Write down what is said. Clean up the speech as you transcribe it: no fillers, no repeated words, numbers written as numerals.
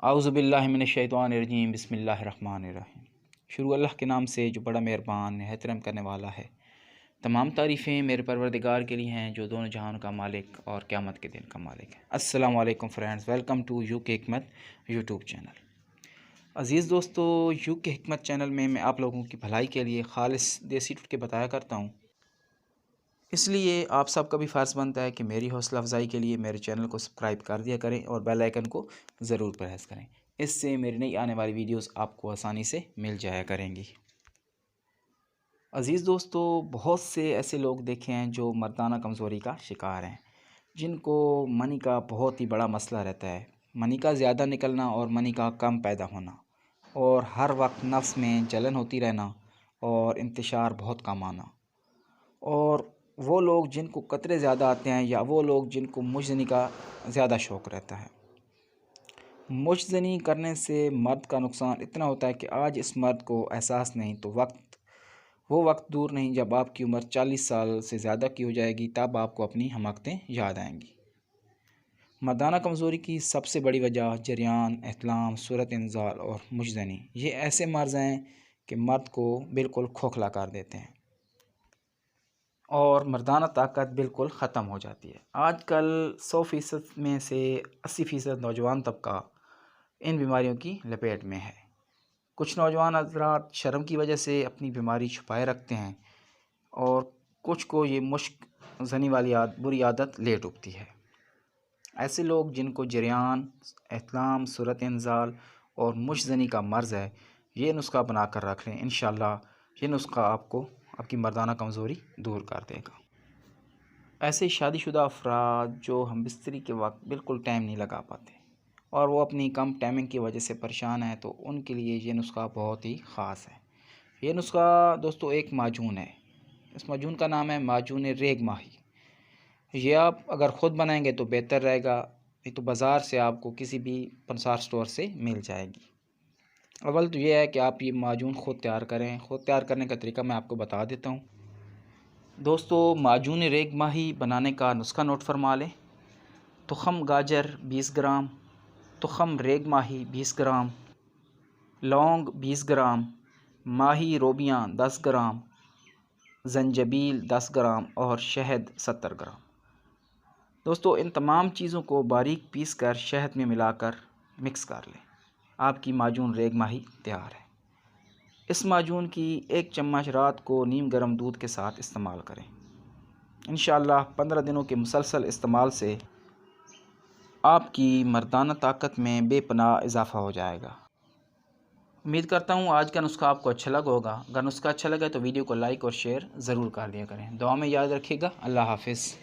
आउज़ुबिल्लाहि मिनश्शैतानिर्रजीम बिस्मिल्लाहिर्रहमानिर्रहीम। शुरू अल्लाह के नाम से जो बड़ा मेहरबान निहायत रहम करने वाला है। तमाम तारीफ़ें मेरे परवरदिगार के लिए हैं जो दोनों जहान का मालिक और क़यामत के दिन का मालिक है। अस्सलामु अलैकुम फ्रेंड्स, वेलकम टू यूके हिकमत यूट्यूब चैनल। अज़ीज़ दोस्तों, यूके हिकमत चैनल में मैं आप लोगों की भलाई के लिए खालिस देसी टुटके बताया करता हूँ। इसलिए आप सबका भी फ़र्ज़ बनता है कि मेरी हौसला अफ़ज़ाई के लिए मेरे चैनल को सब्सक्राइब कर दिया करें और बेल आइकन को ज़रूर प्रेस करें। इससे मेरी नई आने वाली वीडियोस आपको आसानी से मिल जाया करेंगी। अज़ीज़ दोस्तों, बहुत से ऐसे लोग देखे हैं जो मर्दाना कमज़ोरी का शिकार हैं, जिनको मनी का बहुत ही बड़ा मसला रहता है। मनी का ज़्यादा निकलना और मनी का कम पैदा होना, और हर वक्त नफ्स में जलन होती रहना और इंतशार बहुत कम आना। और वो लोग जिनको कतरे ज़्यादा आते हैं, या वो लोग जिनको मुजज़नी का ज़्यादा शौक़ रहता है। मुजज़नी करने से मर्द का नुकसान इतना होता है कि आज इस मर्द को एहसास नहीं तो वो वक्त दूर नहीं जब आपकी उम्र 40 साल से ज़्यादा की हो जाएगी, तब आपको अपनी हमाकतें याद आएंगी। मर्दाना कमज़ोरी की सबसे बड़ी वजह जरियान, एहतलाम, सूरत इंज़ाल और मुजज़नी, ये ऐसे मर्ज़ हैं कि मर्द को बिल्कुल खोखला कर देते हैं और मर्दाना ताकत बिल्कुल ख़त्म हो जाती है। आजकल 100% में से 80% नौजवान तबका इन बीमारियों की लपेट में है। कुछ नौजवान हज़रात शर्म की वजह से अपनी बीमारी छुपाए रखते हैं, और कुछ को ये मुश्क ज़नी वाली बुरी आदत ले डूबती है। ऐसे लोग जिनको जरियान, एहतलाम, सूरत इंज़ाल और मुश्क का मर्ज़ है, ये नुस्खा बना कर रख लें। इंशाअल्लाह ये नुस्खा आपको आपकी मर्दाना कमज़ोरी दूर कर देगा। ऐसे शादीशुदा अफराद जो हम बिस्तरी के वक्त बिल्कुल टाइम नहीं लगा पाते और वो अपनी कम टाइमिंग की वजह से परेशान है, तो उनके लिए ये नुस्खा बहुत ही ख़ास है। ये नुस्खा दोस्तों एक माजून है। इस माजून का नाम है माजून रेग माही। ये आप अगर ख़ुद बनाएंगे तो बेहतर रहेगा, नहीं तो बाज़ार से आपको किसी भी पंसार स्टोर से मिल जाएगी। अव्वल तो ये है कि आप ये माजून ख़ुद तैयार करें। ख़ुद तैयार करने का तरीका मैं आपको बता देता हूँ। दोस्तों, माजून रेग माही बनाने का नुस्खा नोट फरमा लें। तुख़म गाजर 20 ग्राम, तुख़म रेग माही 20 ग्राम, लौंग 20 ग्राम, माही रोबियाँ 10 ग्राम, ज़ंजबील 10 ग्राम और शहद 70 ग्राम। दोस्तों, इन तमाम चीज़ों को बारीक पीस कर शहद में मिलाकर मिक्स कर लें। आपकी माजून रेग माही तैयार है। इस माजून की 1 चम्मच रात को नीम गर्म दूध के साथ इस्तेमाल करें। इंशाअल्लाह 15 दिनों के मुसलसल इस्तेमाल से आपकी मर्दाना ताकत में बेपनाह इजाफ़ा हो जाएगा। उम्मीद करता हूँ आज का नुस्खा आपको अच्छा लगा होगा। अगर नुस्खा अच्छा लगा तो वीडियो को लाइक और शेयर ज़रूर कर दिया करें। दुआ में याद रखिएगा। अल्लाह हाफ़िज़।